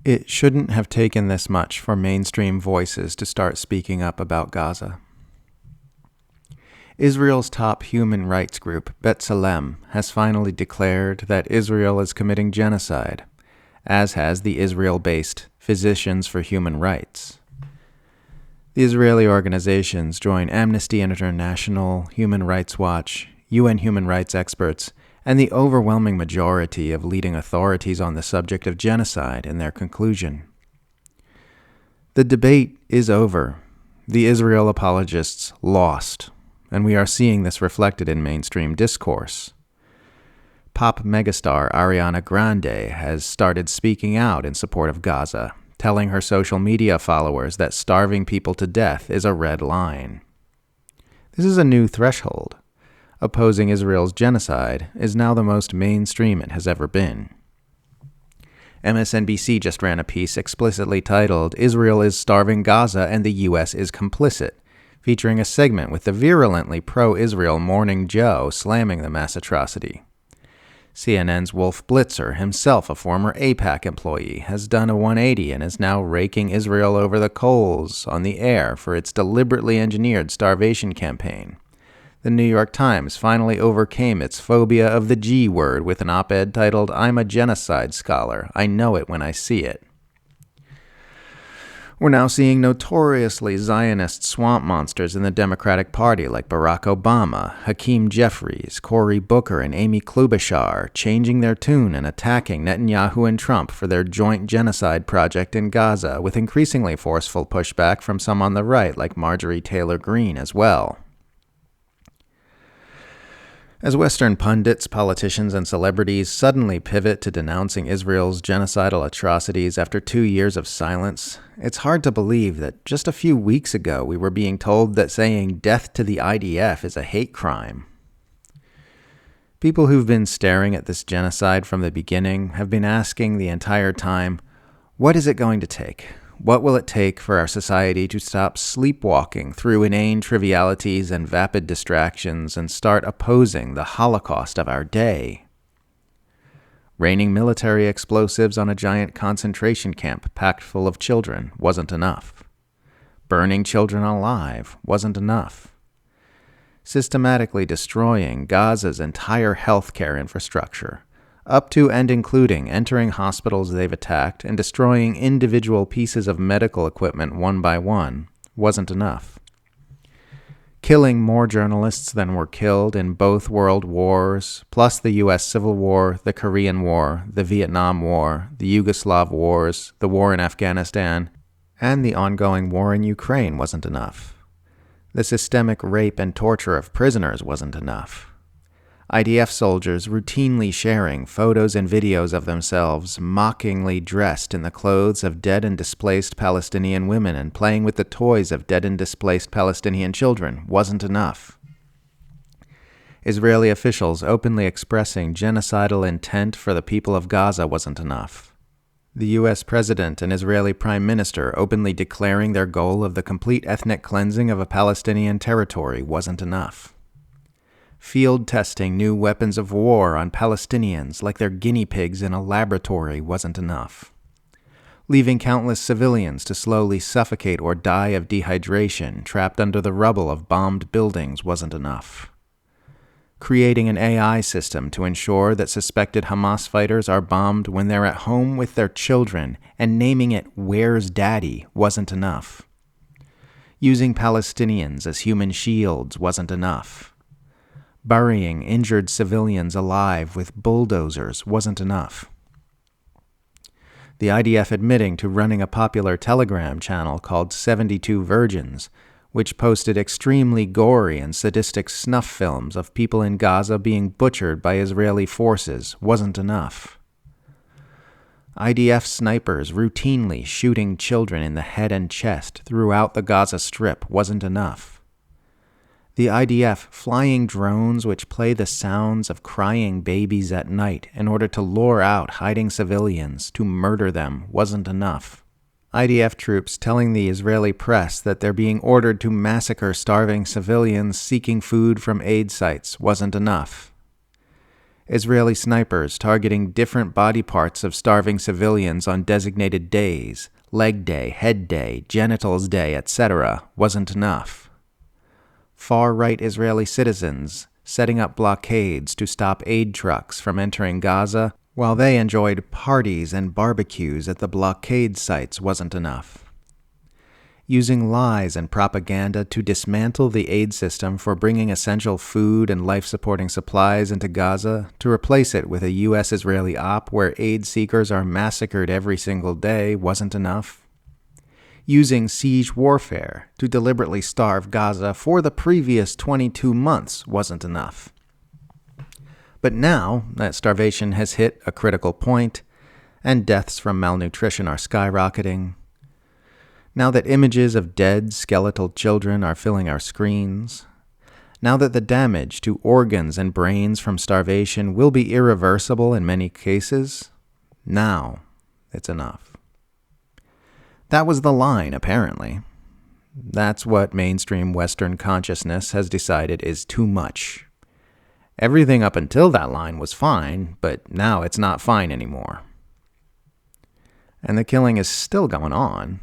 It shouldn't have taken this much for mainstream voices to start speaking up about Gaza. Israel's top human rights group, B'Tselem, has finally declared that Israel is committing genocide, as has the Israel-based Physicians for Human Rights. The Israeli organizations join Amnesty International, Human Rights Watch, UN human rights experts, and the overwhelming majority of leading authorities on the subject of genocide in their conclusion. The debate is over. The Israel apologists lost, and we are seeing this reflected in mainstream discourse. Pop megastar Ariana Grande has started speaking out in support of Gaza, telling her social media followers that starving people to death is a red line. This is a new threshold. Opposing Israel's genocide is now the most mainstream it has ever been. MSNBC just ran a piece explicitly titled, "Israel is starving Gaza and the U.S. is complicit," featuring a segment with the virulently pro-Israel Morning Joe slamming the mass atrocity. CNN's Wolf Blitzer, himself a former AIPAC employee, has done a 180 and is now raking Israel over the coals on the air for its deliberately engineered starvation campaign. The New York Times finally overcame its phobia of the G word with an op-ed titled, "I'm a genocide scholar. I know it when I see it." We're now seeing notoriously Zionist swamp monsters in the Democratic Party like Barack Obama, Hakeem Jeffries, Cory Booker, and Amy Klobuchar changing their tune and attacking Netanyahu and Trump for their joint genocide project in Gaza, with increasingly forceful pushback from some on the right like Marjorie Taylor Greene as well. As Western pundits, politicians, and celebrities suddenly pivot to denouncing Israel's genocidal atrocities after 2 years of silence, it's hard to believe that just a few weeks ago we were being told that saying death to the IDF is a hate crime. People who've been staring at this genocide from the beginning have been asking the entire time, what is it going to take? What will it take for our society to stop sleepwalking through inane trivialities and vapid distractions and start opposing the Holocaust of our day? Raining military explosives on a giant concentration camp packed full of children wasn't enough. Burning children alive wasn't enough. Systematically destroying Gaza's entire healthcare infrastructure, up to and including entering hospitals they've attacked and destroying individual pieces of medical equipment one by one, wasn't enough. Killing more journalists than were killed in both world wars, plus the U.S. Civil War, the Korean War, the Vietnam War, the Yugoslav wars, the war in Afghanistan, and the ongoing war in Ukraine wasn't enough. The systemic rape and torture of prisoners wasn't enough. IDF soldiers routinely sharing photos and videos of themselves mockingly dressed in the clothes of dead and displaced Palestinian women and playing with the toys of dead and displaced Palestinian children wasn't enough. Israeli officials openly expressing genocidal intent for the people of Gaza wasn't enough. The U.S. President and Israeli Prime Minister openly declaring their goal of the complete ethnic cleansing of a Palestinian territory wasn't enough. Field testing new weapons of war on Palestinians like they're guinea pigs in a laboratory wasn't enough. Leaving countless civilians to slowly suffocate or die of dehydration trapped under the rubble of bombed buildings wasn't enough. Creating an AI system to ensure that suspected Hamas fighters are bombed when they're at home with their children and naming it "Where's Daddy" wasn't enough. Using Palestinians as human shields wasn't enough. Burying injured civilians alive with bulldozers wasn't enough. The IDF admitting to running a popular Telegram channel called 72 Virgins, which posted extremely gory and sadistic snuff films of people in Gaza being butchered by Israeli forces, wasn't enough. IDF snipers routinely shooting children in the head and chest throughout the Gaza Strip wasn't enough. The IDF flying drones which play the sounds of crying babies at night in order to lure out hiding civilians to murder them wasn't enough. IDF troops telling the Israeli press that they're being ordered to massacre starving civilians seeking food from aid sites wasn't enough. Israeli snipers targeting different body parts of starving civilians on designated days, leg day, head day, genitals day, etc., wasn't enough. Far-right Israeli citizens setting up blockades to stop aid trucks from entering Gaza while they enjoyed parties and barbecues at the blockade sites wasn't enough. Using lies and propaganda to dismantle the aid system for bringing essential food and life-supporting supplies into Gaza to replace it with a U.S.-Israeli op where aid seekers are massacred every single day wasn't enough. Using siege warfare to deliberately starve Gaza for the previous 22 months wasn't enough. But now that starvation has hit a critical point, and deaths from malnutrition are skyrocketing, now that images of dead, skeletal children are filling our screens, now that the damage to organs and brains from starvation will be irreversible in many cases, now it's enough. That was the line, apparently. That's what mainstream Western consciousness has decided is too much. Everything up until that line was fine, but now it's not fine anymore. And the killing is still going on.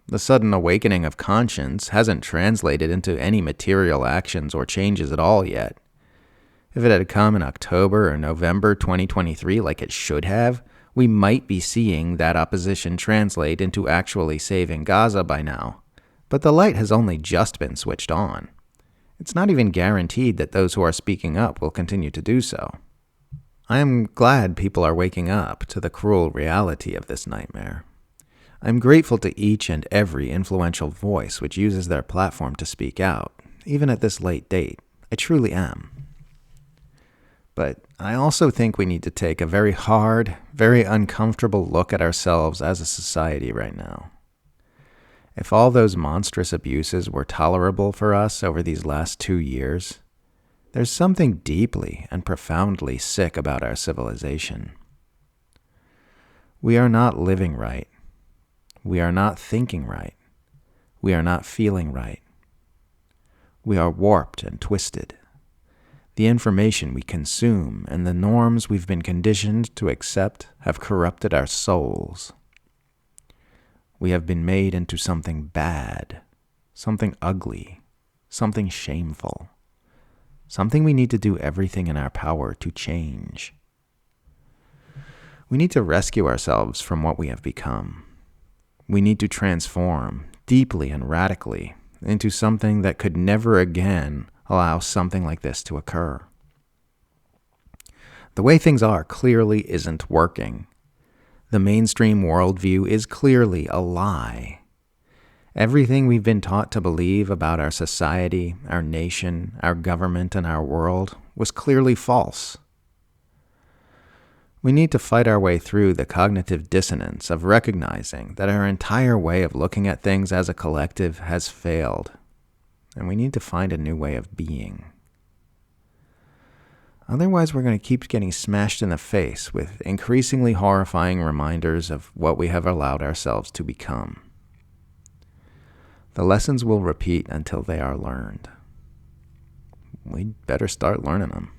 The sudden awakening of conscience hasn't translated into any material actions or changes at all yet. If it had come in October or November 2023 like it should have, we might be seeing that opposition translate into actually saving Gaza by now. But the light has only just been switched on. It's not even guaranteed that those who are speaking up will continue to do so. I am glad people are waking up to the cruel reality of this nightmare. I'm grateful to each and every influential voice which uses their platform to speak out, even at this late date. I truly am. But I also think we need to take a very hard, very uncomfortable look at ourselves as a society right now. If all those monstrous abuses were tolerable for us over these last 2 years, there's something deeply and profoundly sick about our civilization. We are not living right. We are not thinking right. We are not feeling right. We are warped and twisted. The information we consume and the norms we've been conditioned to accept have corrupted our souls. We have been made into something bad, something ugly, something shameful, something we need to do everything in our power to change. We need to rescue ourselves from what we have become. We need to transform deeply and radically into something that could never again allow something like this to occur. The way things are clearly isn't working. The mainstream worldview is clearly a lie. Everything we've been taught to believe about our society, our nation, our government, and our world was clearly false. We need to fight our way through the cognitive dissonance of recognizing that our entire way of looking at things as a collective has failed, and we need to find a new way of being. Otherwise, we're going to keep getting smashed in the face with increasingly horrifying reminders of what we have allowed ourselves to become. The lessons will repeat until they are learned. We'd better start learning them.